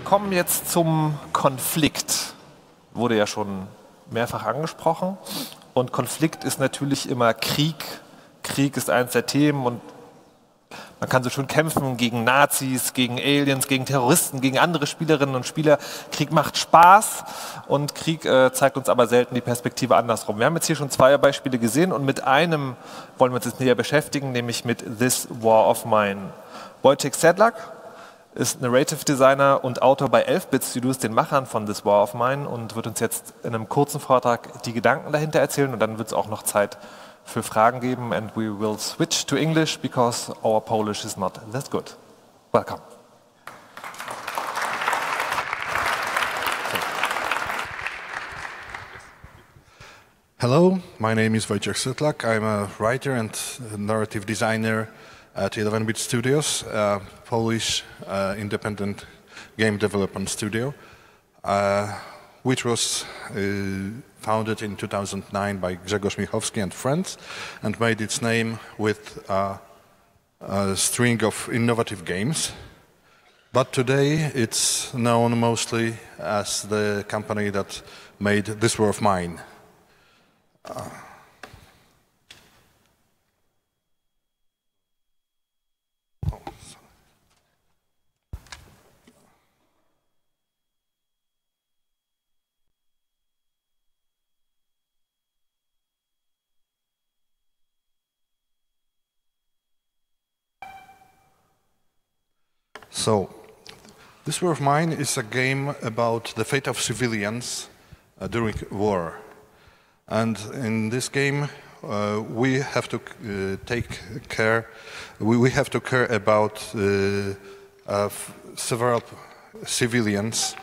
kommen jetzt zum Konflikt. Wurde ja schon mehrfach angesprochen. Und Konflikt ist natürlich immer Krieg. Krieg ist eines der Themen und man kann so schön kämpfen gegen Nazis, gegen Aliens, gegen Terroristen, gegen andere Spielerinnen und Spieler. Krieg macht Spaß und Krieg zeigt uns aber selten die Perspektive andersrum. Wir haben jetzt hier schon zwei Beispiele gesehen und mit einem wollen wir uns jetzt näher beschäftigen, nämlich mit This War of Mine. Wojciech Setlak ist Narrative Designer und Autor bei 11-Bit Studios, den Machern von This War of Mine, und wird uns jetzt in einem kurzen Vortrag die Gedanken dahinter erzählen und dann wird es auch noch Zeit für Fragen geben, and we will switch to English because our Polish is not that good. Welcome. Hello, my name is Wojciech Setlak. I'm a writer and narrative designer at 11-Bit Studios, a Polish independent game development studio, which was founded in 2009 by Grzegorz Michowski and friends, and made its name with a string of innovative games. But today it's known mostly as the company that made This War of Mine. So, This War of Mine is a game about the fate of civilians during war. And in this game, we have to take care, we have to care about several civilians,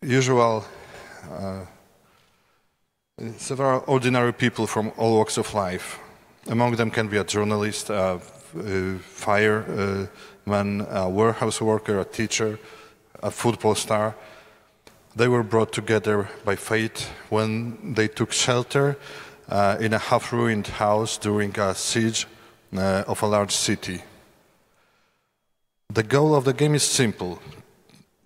several ordinary people from all walks of life. Among them can be a journalist, fireman, a warehouse worker, a teacher, a football star. They were brought together by fate when they took shelter in a half-ruined house during a siege of a large city. The goal of the game is simple: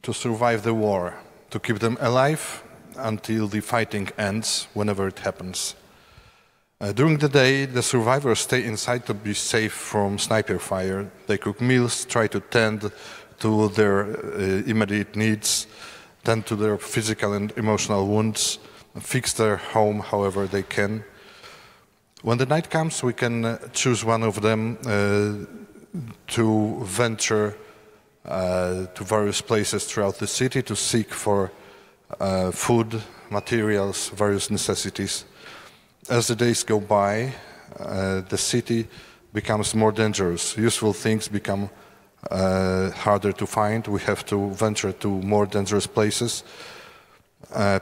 to survive the war, to keep them alive until the fighting ends, whenever it happens. During the day, the survivors stay inside to be safe from sniper fire. They cook meals, try to tend to their immediate needs, tend to their physical and emotional wounds, fix their home however they can. When the night comes, we can choose one of them to venture to various places throughout the city to seek for food, materials, various necessities. As the days go by, the city becomes more dangerous. Useful things become harder to find. We have to venture to more dangerous places.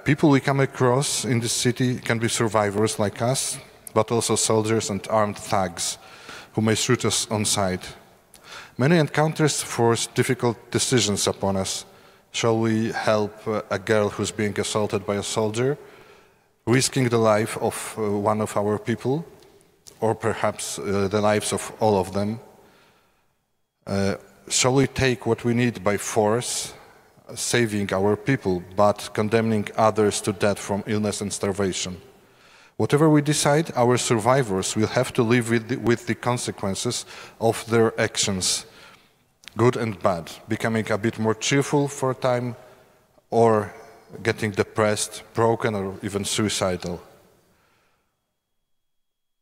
People we come across in the city can be survivors like us, but also soldiers and armed thugs who may shoot us on sight. Many encounters force difficult decisions upon us. Shall we help a girl who's being assaulted by a soldier, risking the life of one of our people, or perhaps the lives of all of them? Shall we take what we need by force, saving our people, but condemning others to death from illness and starvation? Whatever we decide, our survivors will have to live with the consequences of their actions, good and bad, becoming a bit more cheerful for a time, or getting depressed, broken, or even suicidal.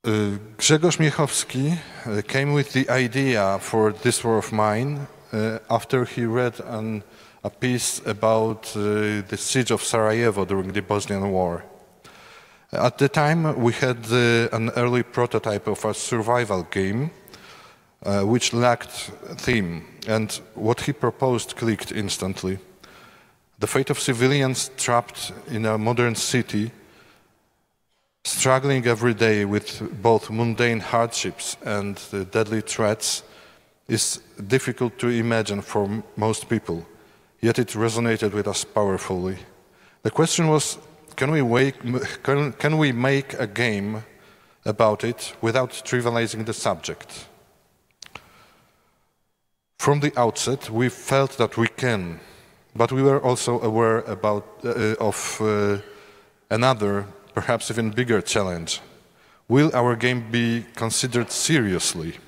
Grzegorz Michowski came with the idea for This War of Mine after he read a piece about the siege of Sarajevo during the Bosnian War. At the time, we had an early prototype of a survival game which lacked theme, and what he proposed clicked instantly. The fate of civilians trapped in a modern city, struggling every day with both mundane hardships and deadly threats, is difficult to imagine for most people, yet it resonated with us powerfully. The question was, can we make a game about it without trivializing the subject? From the outset, we felt that we can, but we were also aware of another, perhaps even bigger challenge. Will our game be considered seriously?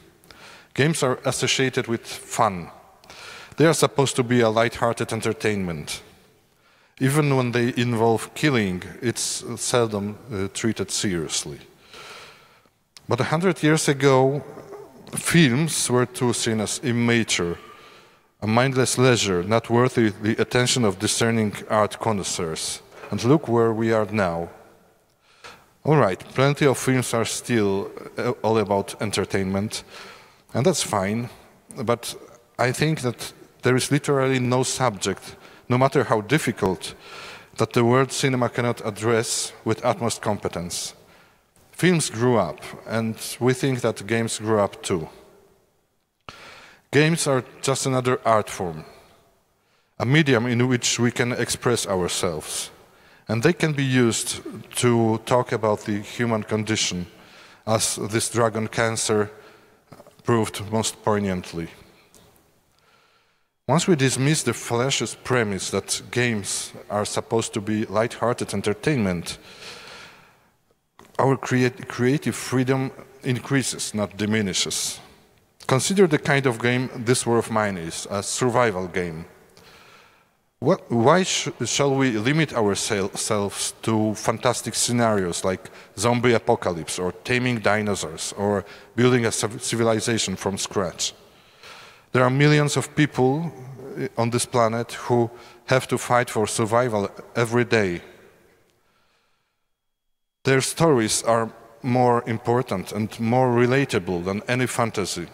Games are associated with fun. They are supposed to be a light-hearted entertainment. Even when they involve killing, it's seldom treated seriously. But 100 years ago, films were too seen as immature, a mindless leisure not worthy the attention of discerning art connoisseurs. And look where we are now. All right, plenty of films are still all about entertainment, and that's fine, but I think that there is literally no subject, no matter how difficult, that the word cinema cannot address with utmost competence. Films grew up, and we think that games grew up too. Games are just another art form, a medium in which we can express ourselves. And they can be used to talk about the human condition, as this dragon cancer proved most poignantly. Once we dismiss the fallacious premise that games are supposed to be light-hearted entertainment, our creative freedom increases, not diminishes. Consider the kind of game This War of Mine is, a survival game. Why shall we limit ourselves to fantastic scenarios like zombie apocalypse or taming dinosaurs or building a civilization from scratch? There are millions of people on this planet who have to fight for survival every day. Their stories are more important and more relatable than any fantasy.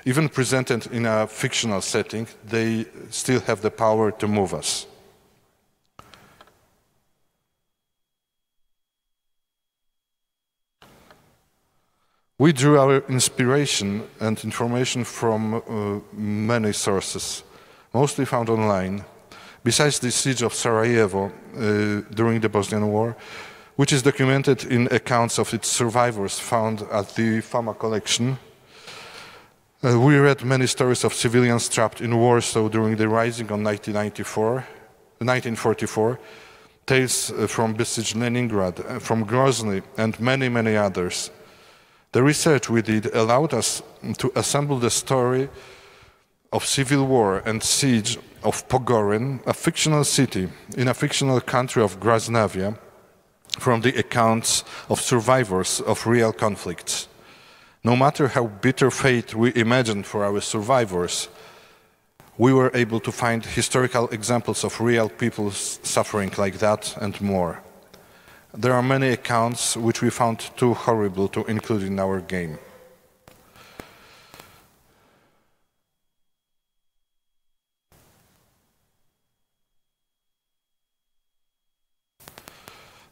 Even presented in a fictional setting, they still have the power to move us. We drew our inspiration and information from many sources, mostly found online. Besides the siege of Sarajevo during the Bosnian War, which is documented in accounts of its survivors found at the Thema collection, we read many stories of civilians trapped in Warsaw during the Rising of 1944, tales from besieged Leningrad, from Grozny, and many, many others. The research we did allowed us to assemble the story of civil war and siege of Pogorin, a fictional city in a fictional country of Grasnavia, from the accounts of survivors of real conflicts. No matter how bitter fate we imagined for our survivors, we were able to find historical examples of real people suffering like that and more. There are many accounts which we found too horrible to include in our game.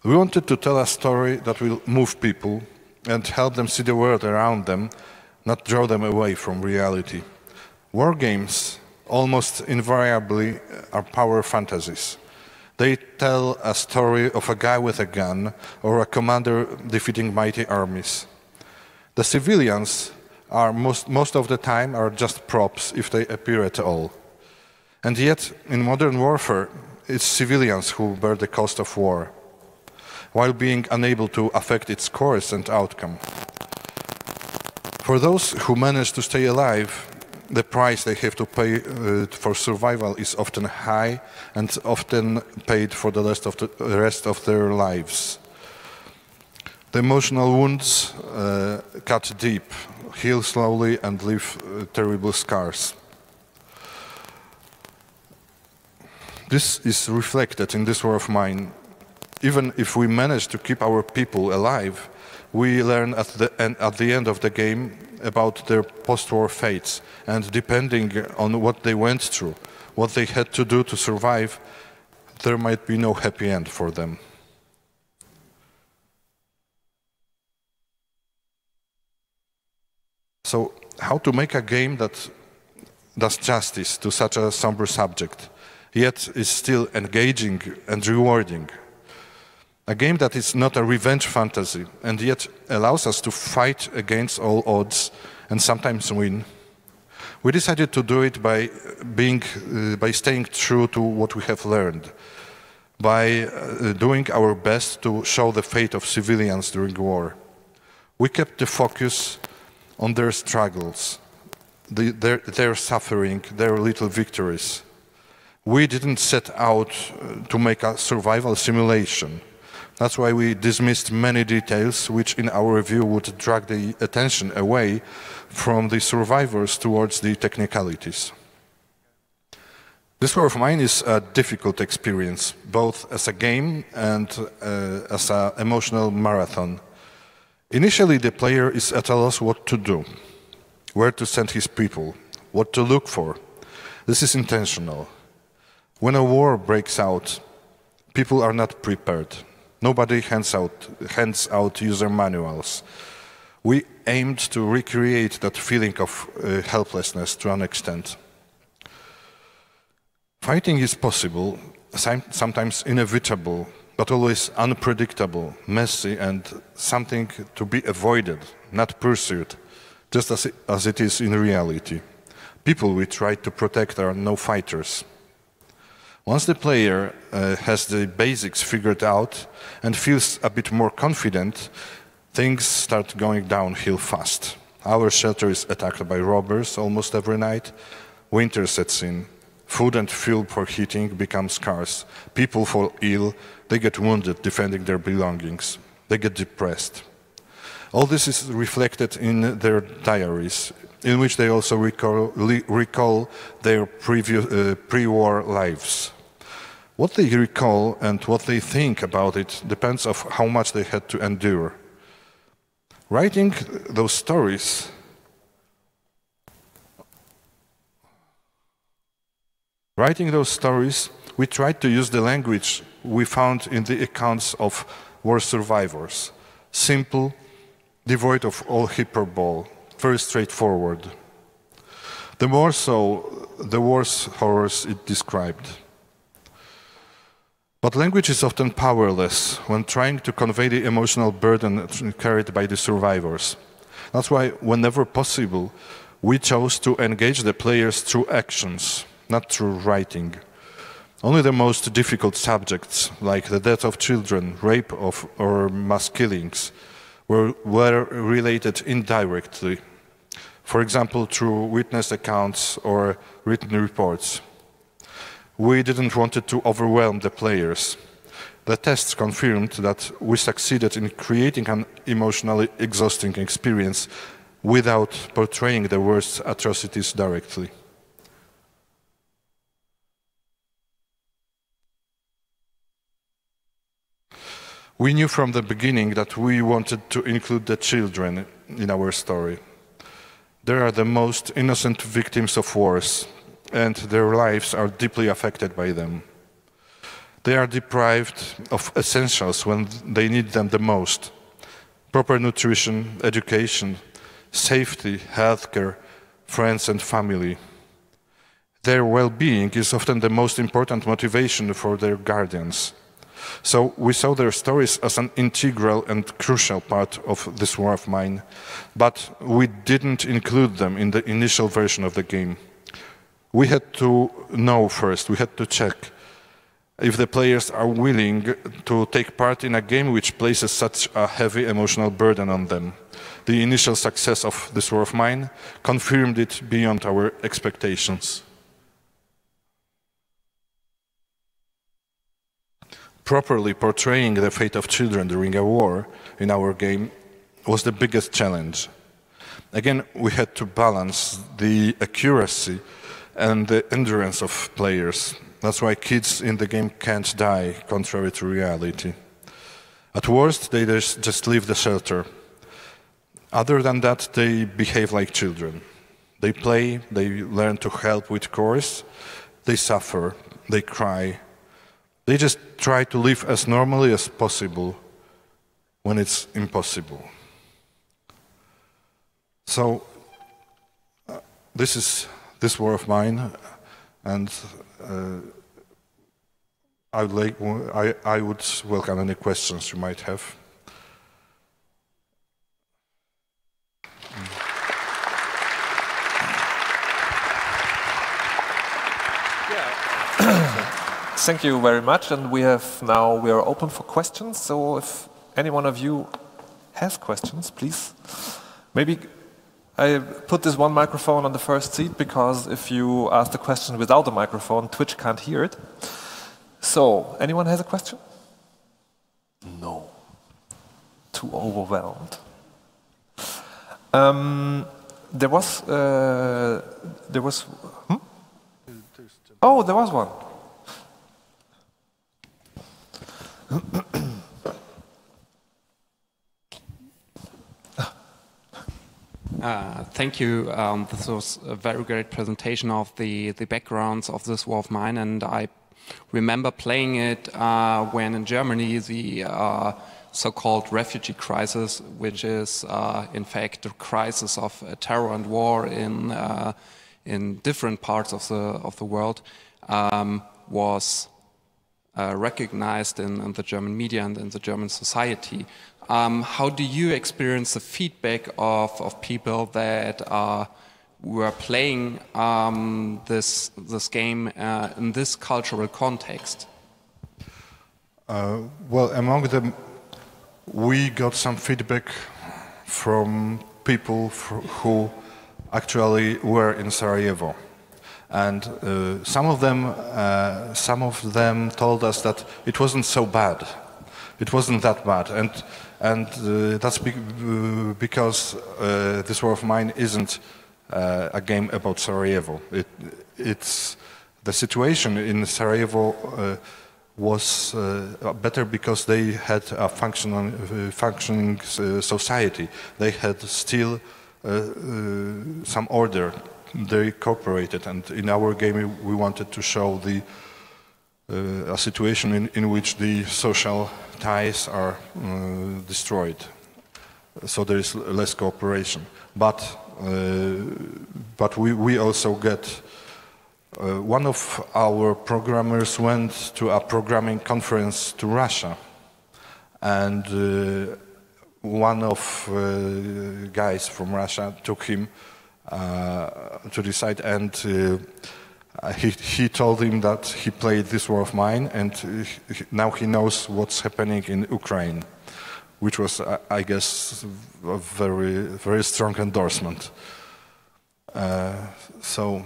We wanted to tell a story that will move people and help them see the world around them, not draw them away from reality. War games almost invariably are power fantasies. They tell a story of a guy with a gun or a commander defeating mighty armies. The civilians are most of the time are just props if they appear at all. And yet, in modern warfare, it's civilians who bear the cost of war, while being unable to affect its course and outcome. For those who manage to stay alive, the price they have to pay for survival is often high and often paid for the rest of their lives. The emotional wounds cut deep, heal slowly, and leave terrible scars. This is reflected in This War of Mine. Even if we manage to keep our people alive, we learn at the end of the game about their post-war fates, and depending on what they went through, what they had to do to survive, there might be no happy end for them. So, how to make a game that does justice to such a somber subject, yet is still engaging and rewarding? A game that is not a revenge fantasy and yet allows us to fight against all odds and sometimes win. We decided to do it by staying true to what we have learned, by doing our best to show the fate of civilians during war. We kept the focus on their struggles, their suffering, their little victories. We didn't set out to make a survival simulation. That's why we dismissed many details which, in our view, would drag the attention away from the survivors towards the technicalities. This War of Mine is a difficult experience, both as a game and as an emotional marathon. Initially, the player is at a loss what to do, where to send his people, what to look for. This is intentional. When a war breaks out, people are not prepared. Nobody hands out user manuals. We aimed to recreate that feeling of helplessness to an extent. Fighting is possible, sometimes inevitable, but always unpredictable, messy, and something to be avoided, not pursued, just as it is in reality. People we try to protect are no fighters. Once the player has the basics figured out and feels a bit more confident, things start going downhill fast. Our shelter is attacked by robbers almost every night. Winter sets in. Food and fuel for heating become scarce. People fall ill. They get wounded defending their belongings. They get depressed. All this is reflected in their diaries, in which they also recall their pre-war lives. What they recall and what they think about it depends on how much they had to endure. Writing those stories we tried to use the language we found in the accounts of war survivors. Simple, devoid of all hyperbole, very straightforward. The more so, the worse horrors it described. But language is often powerless when trying to convey the emotional burden carried by the survivors. That's why, whenever possible, we chose to engage the players through actions, not through writing. Only the most difficult subjects, like the death of children, rape or mass killings, were related indirectly. For example, through witness accounts or written reports. We didn't want to overwhelm the players. The tests confirmed that we succeeded in creating an emotionally exhausting experience without portraying the worst atrocities directly. We knew from the beginning that we wanted to include the children in our story. They are the most innocent victims of wars, and their lives are deeply affected by them. They are deprived of essentials when they need them the most: proper nutrition, education, safety, healthcare, friends and family. Their well-being is often the most important motivation for their guardians. So we saw their stories as an integral and crucial part of this War of Mine, but we didn't include them in the initial version of the game. We had to know first, we had to check if the players are willing to take part in a game which places such a heavy emotional burden on them. The initial success of this War of Mine confirmed it beyond our expectations. Properly portraying the fate of children during a war in our game was the biggest challenge. Again, we had to balance the accuracy and the endurance of players. That's why kids in the game can't die, contrary to reality. At worst, they just leave the shelter. Other than that, they behave like children. They play, they learn to help with chores, they suffer, they cry. They just try to live as normally as possible when it's impossible. So, this is this War of Mine, and I would welcome any questions you might have. Thank you very much, and we are open for questions. So if any one of you has questions, please. Maybe I put this one microphone on the first seat because if you ask the question without the microphone, Twitch can't hear it. So, anyone has a question? No. Too overwhelmed. There was. Oh, there was one. Thank you. This was a very great presentation of the backgrounds of this war of mine, and I remember playing it when in Germany the so-called refugee crisis, which is in fact the crisis of terror and war in different parts of the world, was recognized in the German media and in the German society. How do you experience the feedback of people that were playing this game in this cultural context? Well, among them, we got some feedback from people who actually were in Sarajevo, and some of them told us that it wasn't so bad. It wasn't that bad, and that's because this war of mine isn't a game about Sarajevo. It's the situation in Sarajevo was better because they had a functioning society. They had still some order. They cooperated, and in our game we wanted to show a situation in which the social ties are destroyed, so there is less cooperation. But we also get one of our programmers went to a programming conference to Russia, and one of guys from Russia took him to the site, and he told him that he played this war of mine, and now he knows what's happening in Ukraine, which was, I guess, a very, very strong endorsement. So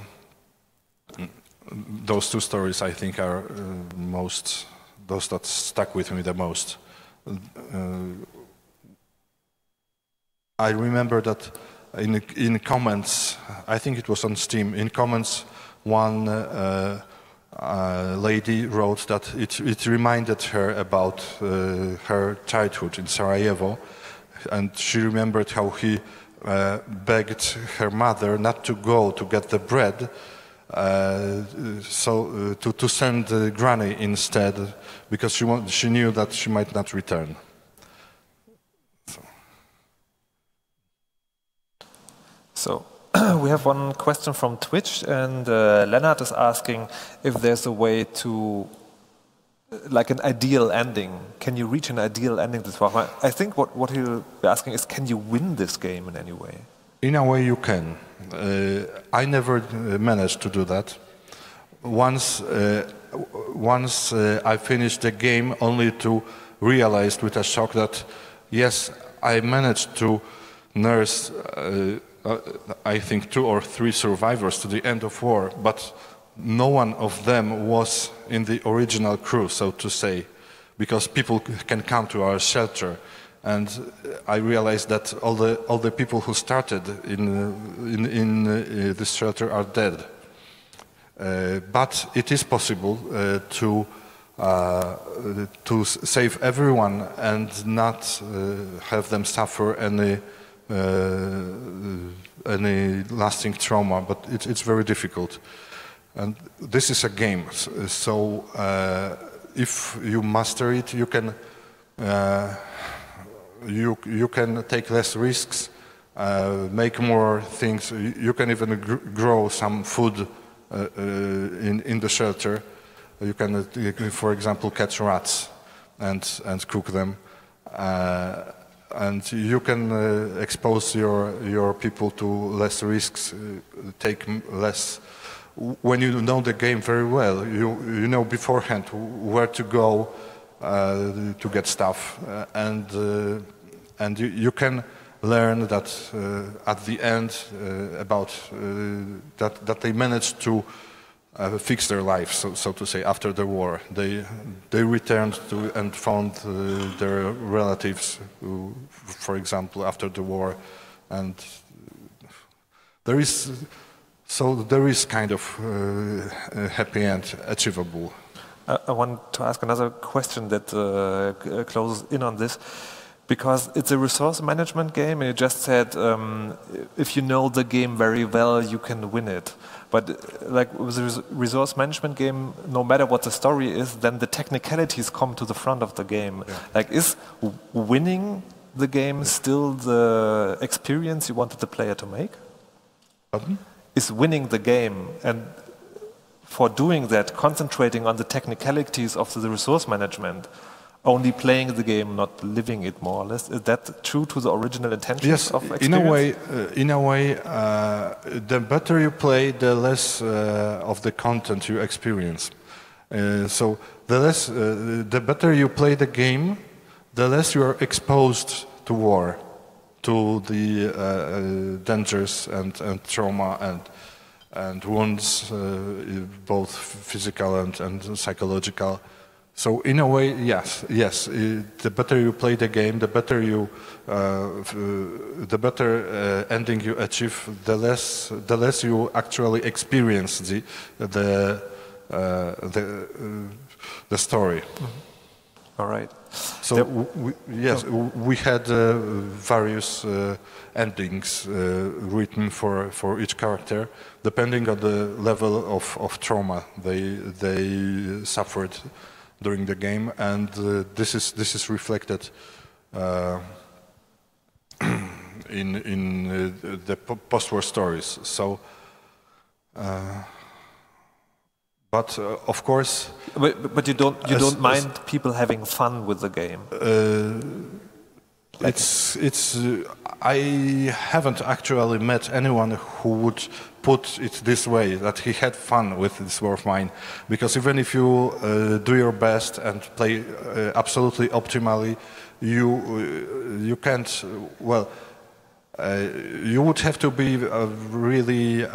those two stories, I think, are those that stuck with me the most. I remember that in comments, I think it was on Steam, in comments, one lady wrote that it reminded her about her childhood in Sarajevo, and she remembered how he begged her mother not to go to get the bread, so to send Granny instead, because she knew that she might not return. So we have one question from Twitch, and Lennart is asking if there's a way to, like an ideal ending. Can you reach an ideal ending this way? I think what he'll be asking is, can you win this game in any way? In a way you can. I never managed to do that. Once I finished the game only to realize with a shock that, yes, I managed to nurse I think 2 or 3 survivors to the end of war, but no one of them was in the original crew, so to say, because people can come to our shelter, and I realized that all the people who started in this shelter are dead. But it is possible to save everyone and not have them suffer any lasting trauma, but it's very difficult. And this is a game, so if you master it, you can take less risks, make more things. You can even grow some food in the shelter. You can, for example, catch rats and cook them. and you can expose your people to less risks, take less. When you know the game very well, you know beforehand where to go to get stuff, and you can learn that at the end about that they managed to fix their lives, so to say, after the war. They returned to and found their relatives, for example, after the war, and there is kind of a happy end achievable. I want to ask another question that closes in on this, because it's a resource management game, and you just said if you know the game very well, you can win it. But like with a resource management game, no matter what the story is, then the technicalities come to the front of the game. Yeah. Like, is winning the game still the experience you wanted the player to make? Pardon? Is winning the game, and for doing that, concentrating on the technicalities of the resource management, only playing the game, not living it more or less. Is that true to the original intentions of experience? In a way, the better you play, the less of the content you experience. So the better you play the game, the less you are exposed to war, to the dangers and trauma and wounds, both physical and psychological. So in a way, yes. The better you play the game, the better ending you achieve, the less you actually experience the story. Mm-hmm. All right. So we had various endings written for each character, depending on the level of trauma they suffered during the game, and this is reflected in the post-war stories. So, but of course, but you don't mind people having fun with the game. I haven't actually met anyone who would put it this way, that he had fun with this war of mine, because even if you do your best and play absolutely optimally, you can't. Well, you would have to be really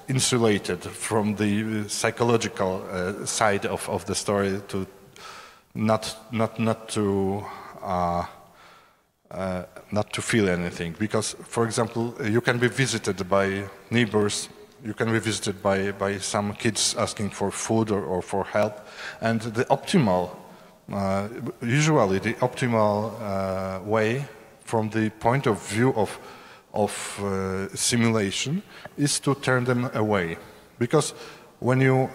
insulated from the psychological side of the story to not to feel anything, because, for example, you can be visited by neighbors, you can be visited by some kids asking for food or for help, and the optimal, usually the optimal way from the point of view of simulation is to turn them away, because when you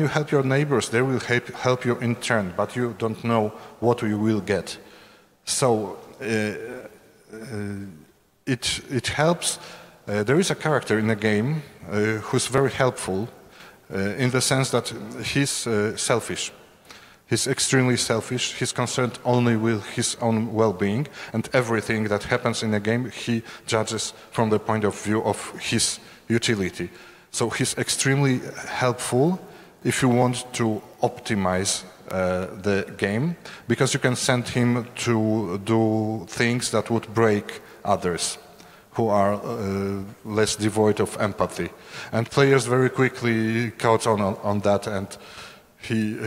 help your neighbors, they will help you in turn, but you don't know what you will get. So it helps. There is a character in the game who's very helpful in the sense that he's selfish. He's extremely selfish. He's concerned only with his own well-being, and everything that happens in the game he judges from the point of view of his utility. So he's extremely helpful if you want to optimize the game, because you can send him to do things that would break others who are less devoid of empathy. And players very quickly caught on that, and he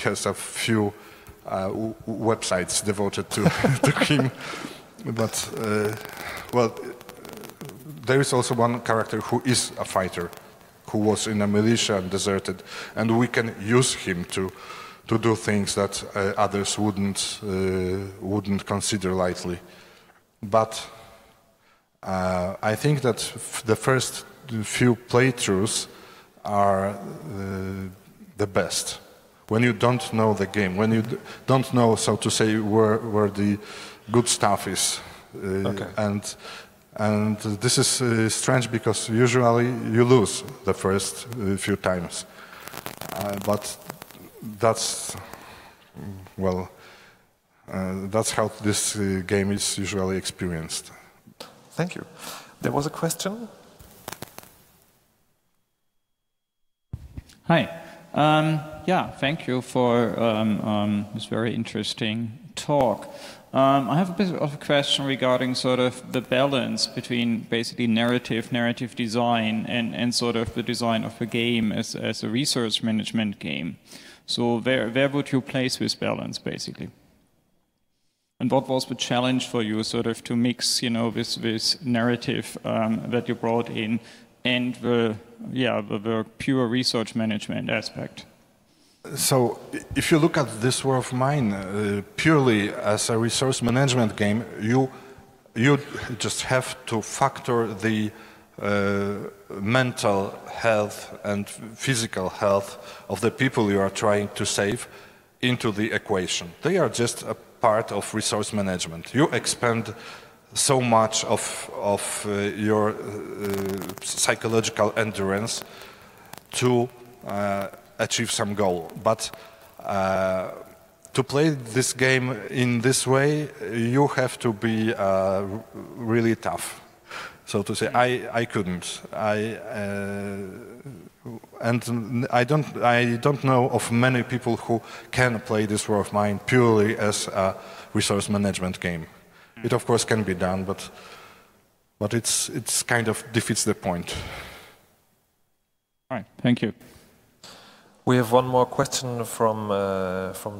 has a few websites devoted to him. But, well, there is also one character who is a fighter, who was in a militia and deserted, and we can use him to do things that others wouldn't consider lightly. But I think that the first few playthroughs are the best. When you don't know the game, when you don't know, so to say, where the good stuff is. Okay. And this is strange, because usually you lose the first few times. But that's, well, That's how this game is usually experienced. Thank you. There was a question. Hi. Yeah, thank you for this very interesting talk. I have a bit of a question regarding sort of the balance between basically narrative design, and sort of the design of a game as a resource management game. So where would you place this balance, basically? And what was the challenge for you, sort of, to mix, you know, this narrative that you brought in, and the pure research management aspect? So, if you look at this War of Mine purely as a resource management game, you just have to factor the mental health and physical health of the people you are trying to save into the equation. They are just a part of resource management. You expend so much of your psychological endurance to achieve some goal. But to play this game in this way, you have to be really tough. So to say, I couldn't. And I don't know of many people who can play this War of Mine purely as a resource management game. It of course can be done, but it's kind of defeats the point. All right, thank you. We have one more question from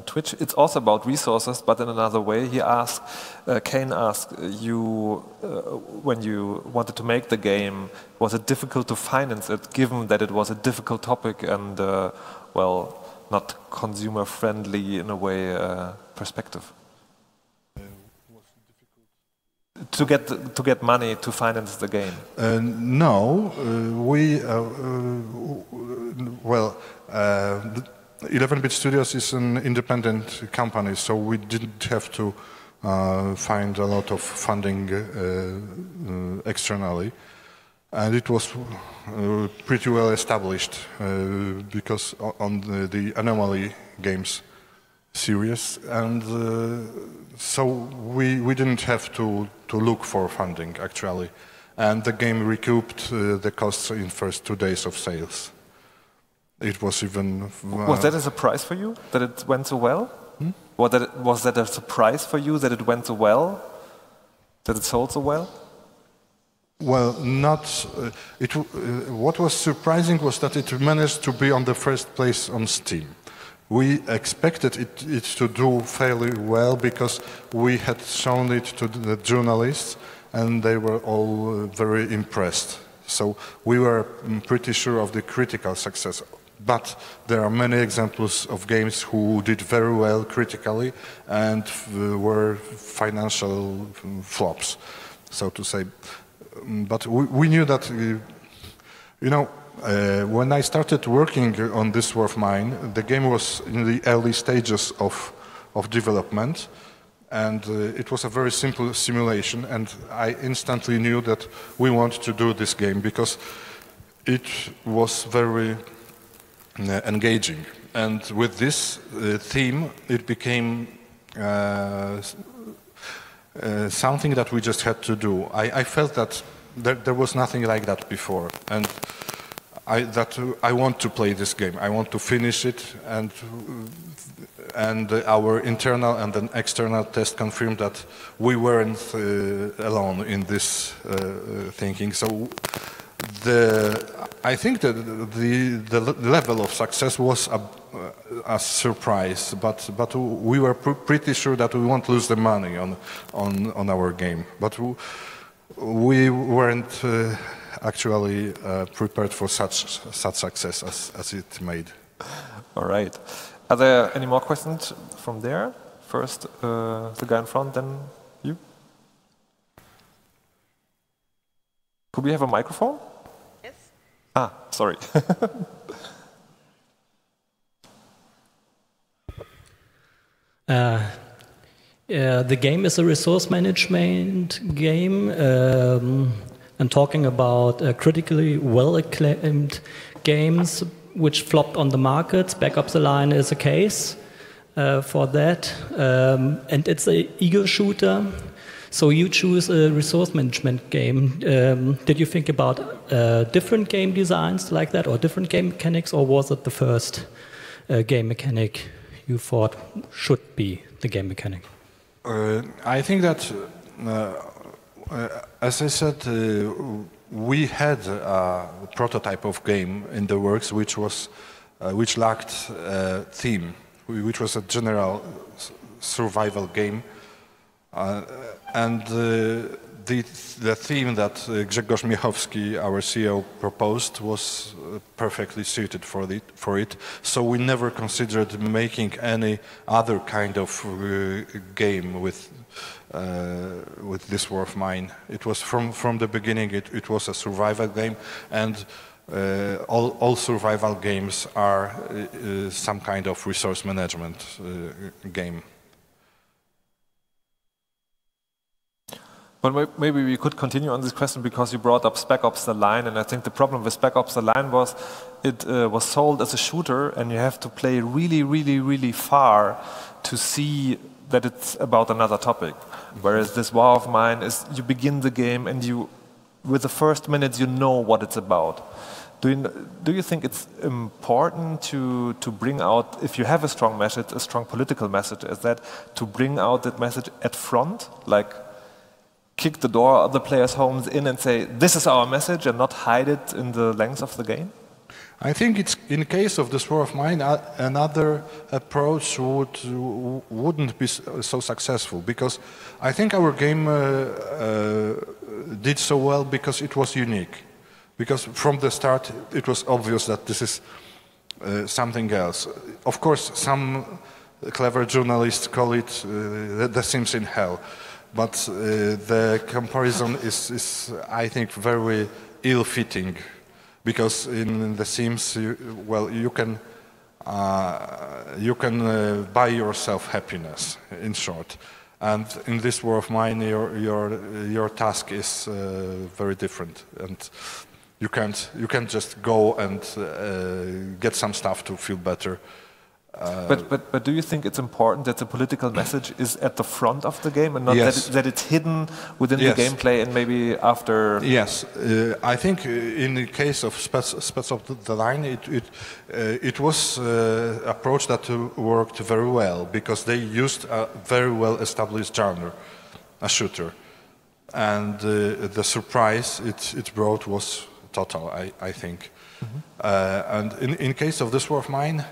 Twitch. It's also about resources, but in another way. He asked, Kane asked you, when you wanted to make the game, was it difficult to finance it, given that it was a difficult topic and, well, not consumer-friendly in a way perspective? To get money to finance the game? No, well, 11-bit Studios is an independent company, so we didn't have to find a lot of funding externally, and it was pretty well established because on the Anomaly games series, and so we didn't have to look for funding actually, and the game recouped the costs in first 2 days of sales. It was even... was that a surprise for you, that it went so well? Hmm? Was that a surprise for you, that it went so well? That it sold so well? Well, not... what was surprising was that it managed to be on the first place on Steam. We expected it to do fairly well because we had shown it to the journalists and they were all very impressed. So we were pretty sure of the critical success. But there are many examples of games who did very well critically and were financial flops, so to say. But we knew that, you know, when I started working on this War of Mine, the game was in the early stages of development, and it was a very simple simulation, and I instantly knew that we wanted to do this game because it was very engaging. And with this theme, it became something that we just had to do. I felt that there was nothing like that before, and I want to play this game. I want to finish it, and our internal and then external test confirmed that we weren't alone in this thinking. So I think that the level of success was a surprise, but we were pretty sure that we won't lose the money on our game. But we weren't actually prepared for such success as it made. All right. Are there any more questions from there? First, the guy in front, then you. Could we have a microphone? Yes. Ah, sorry. The game is a resource management game. I'm talking about critically well-acclaimed games which flopped on the market. Back Up the Line is a case. for that, and it's an ego shooter. So you choose a resource management game. Did you think about different game designs like that, or different game mechanics, or was it the first game mechanic you thought should be the game mechanic? I think that, as I said, we had a prototype of game in the works which lacked a theme, which was a general survival game. And the theme that Grzegorz Miechowski, our CEO, proposed was perfectly suited for it. So we never considered making any other kind of game with this war of mine. It was from the beginning. It was a survival game, and all survival games are some kind of resource management game. But maybe we could continue on this question, because you brought up Spec Ops: The Line, and I think the problem with Spec Ops: The Line was it was sold as a shooter, and you have to play really, really, really far to see that it's about another topic. Whereas this War of Mine is, you begin the game and you, with the first minutes, you know what it's about. Do you think it's important to bring out, if you have a strong message, a strong political message, is that to bring out that message at front, like kick the door of the players' homes in and say, this is our message, and not hide it in the length of the game? I think it's, in case of this War of Mine, another approach wouldn't be so successful, because I think our game did so well because it was unique. Because from the start it was obvious that this is something else. Of course, some clever journalists call it The Sims in Hell. But the comparison is, I think, very ill-fitting, because in The Sims, you can buy yourself happiness, in short. And in this War of Mine, your task is very different, and you can't just go and get some stuff to feel better. But do you think it's important that the political message is at the front of the game, and not Yes. that it's hidden within Yes. the gameplay and maybe after? Yes, I think in the case of Spec Ops: The Line, it was an approach that worked very well, because they used a very well-established genre, a shooter, and the surprise it brought was total, I think. And in case of this War of Mine,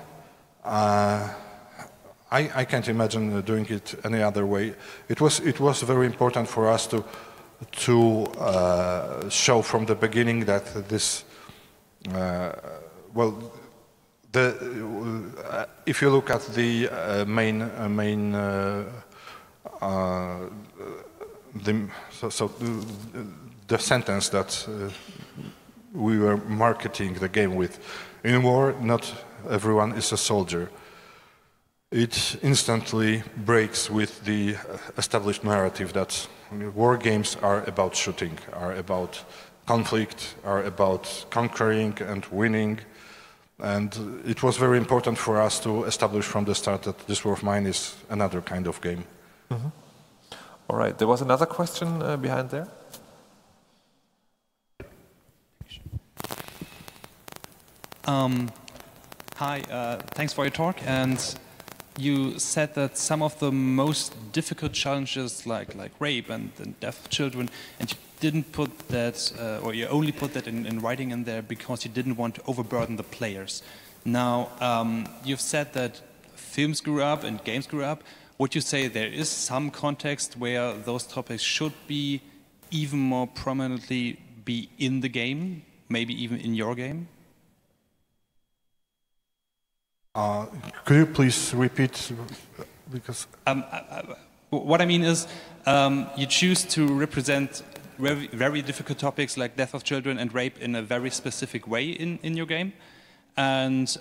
I can't imagine doing it any other way. It was very important for us to show from the beginning that this, if you look at the the sentence that we were marketing the game with, in war, not everyone is a soldier. It instantly breaks with the established narrative that war games are about shooting, are about conflict, are about conquering and winning. And it was very important for us to establish from the start that this War of Mine is another kind of game. Mm-hmm. All right, there was another question behind there. Hi, thanks for your talk. And you said that some of the most difficult challenges, like rape and death of children, and you didn't put that, or you only put that in writing in there because you didn't want to overburden the players. Now, you've said that films grew up and games grew up. Would you say there is some context where those topics should be even more prominently be in the game, maybe even in your game? Could you please repeat? Because what I mean is, you choose to represent very difficult topics like death of children and rape in a very specific way in your game, and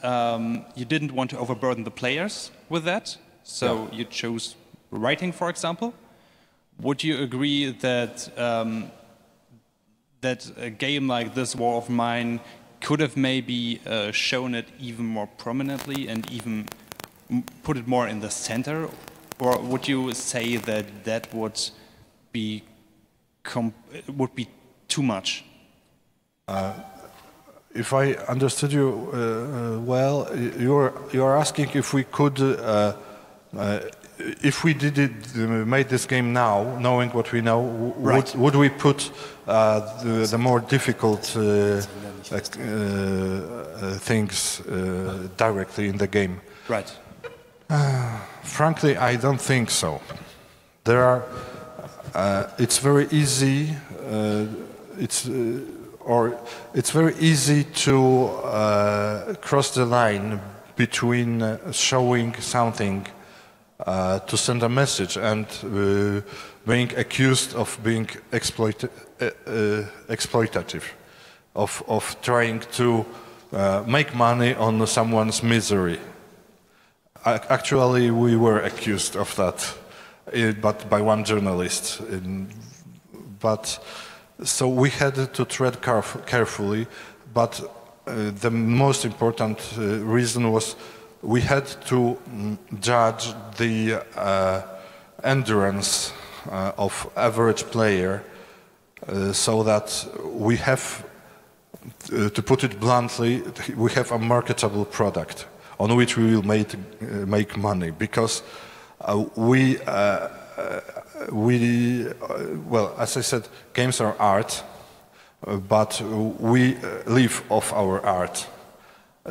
you didn't want to overburden the players with that, so you chose writing, for example. Would you agree that that a game like this War of Mine could have maybe shown it even more prominently and even put it more in the center, or would you say that that would be too much? If I understood you well, you're asking if we could, if we made this game now, knowing what we know, would we put the more difficult things directly in the game? Right. Frankly, I don't think so. There are. It's very easy. It's very easy to cross the line between showing something to send a message and being accused of being exploitative, of trying to make money on someone's misery. Actually, we were accused of that, but by one journalist. So we had to tread carefully, but the most important reason was we had to judge the endurance of average player, so that we have, to put it bluntly, we have a marketable product on which we will make money, because well, as I said, games are art, but we live off our art.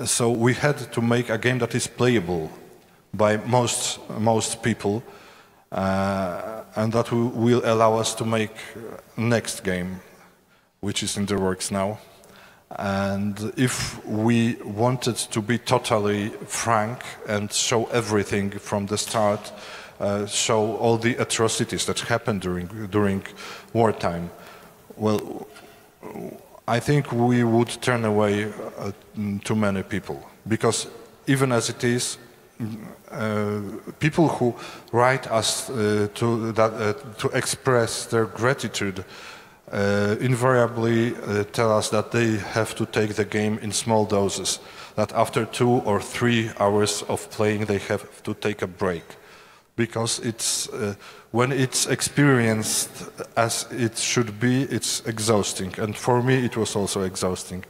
So we had to make a game that is playable by most people, and that will allow us to make next game, which is in the works now. And if we wanted to be totally frank and show everything from the start, show all the atrocities that happened during wartime, well, I think we would turn away too many people, because even as it is, people who write us to express their gratitude invariably tell us that they have to take the game in small doses, that after 2 or 3 hours of playing they have to take a break, because it's when it's experienced as it should be, it's exhausting. And for me it was also exhausting,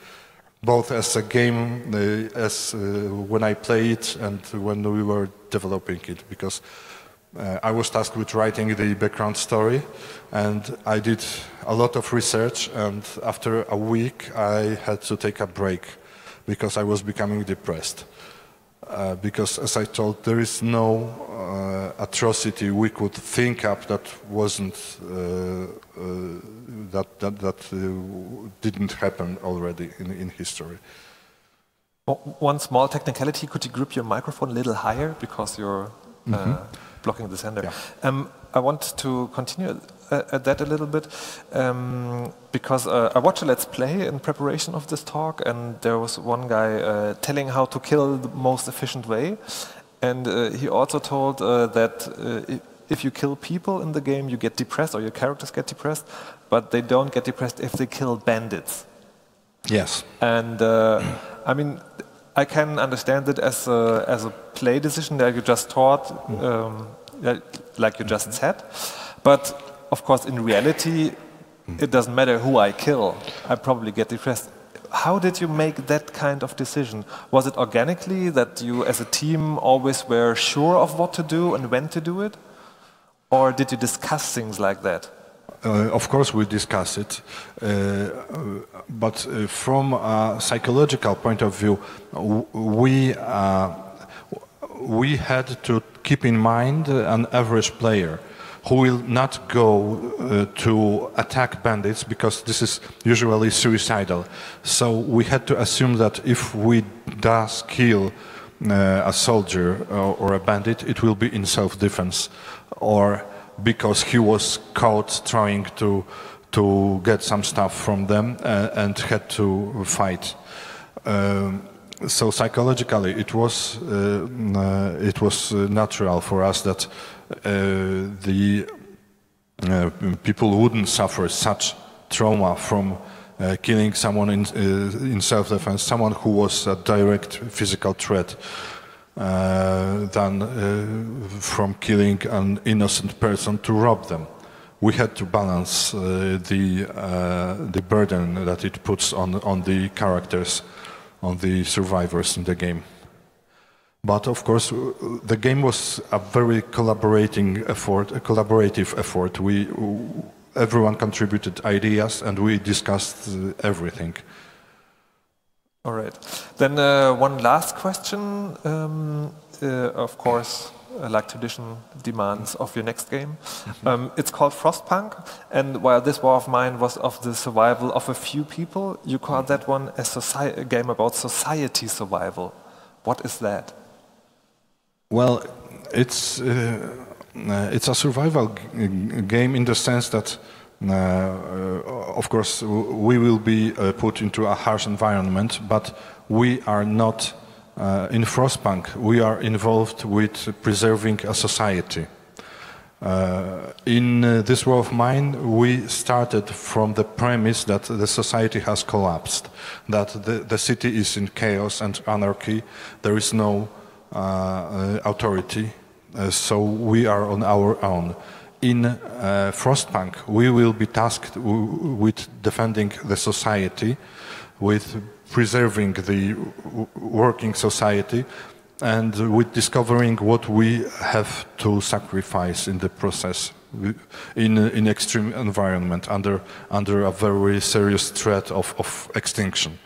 both as a game, as when I play it and when we were developing it, because I was tasked with writing the background story, and I did a lot of research, and after a week I had to take a break because I was becoming depressed. Because, as I told, there is no atrocity we could think up that wasn't didn't happen already in history. One small technicality: could you grip your microphone a little higher, because you're blocking the sender? Yeah. I want to continue at that a little bit, because I watched a Let's Play in preparation of this talk, and there was one guy telling how to kill the most efficient way, and he also told that if you kill people in the game, you get depressed, or your characters get depressed, but they don't get depressed if they kill bandits. Yes. And I mean, I can understand it as a play decision that you just taught, like you just said, but of course, in reality, it doesn't matter who I kill. I probably get depressed. How did you make that kind of decision? Was it organically that you, as a team, always were sure of what to do and when to do it? Or did you discuss things like that? Of course, we discuss it, but from a psychological point of view, we had to keep in mind an average player who will not go to attack bandits, because this is usually suicidal. So we had to assume that if we does kill a soldier or a bandit, it will be in self-defense, or because he was caught trying to get some stuff from them and had to fight. So psychologically, it was natural for us that the people wouldn't suffer such trauma from killing someone in self-defense, someone who was a direct physical threat. than from killing an innocent person to rob them. We had to balance the burden that it puts on the characters, on the survivors in the game. But of course, the game was a very collaborative effort. Everyone contributed ideas, and we discussed everything. All right. Then one last question. Of course, like tradition demands of your next game. It's called Frostpunk, and while this war of mine was of the survival of a few people, you call that one a game about society survival. What is that? Well, it's a survival game in the sense that, of course, we will be put into a harsh environment, but we are not. In Frostpunk, we are involved with preserving a society. In this war of mine, we started from the premise that the society has collapsed, that the city is in chaos and anarchy, there is no authority, so we are on our own. In Frostpunk, we will be tasked with defending the society, with preserving the working society, and with discovering what we have to sacrifice in the process, in extreme environment, under a very serious threat of extinction.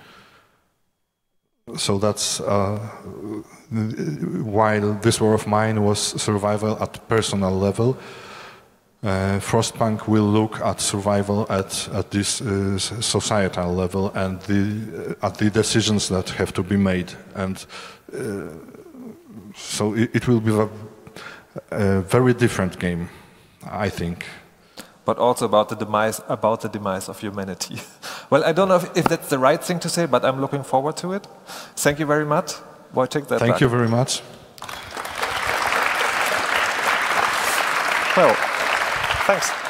So that's while this war of mine was survival at personal level, Frostpunk will look at survival at this societal level and at the decisions that have to be made, and so it will be a very different game, I think. But also about the demise of humanity. Well, I don't know if that's the right thing to say, but I'm looking forward to it. Thank you very much, Wojciech Setlak. Thank you very much. Well, thanks.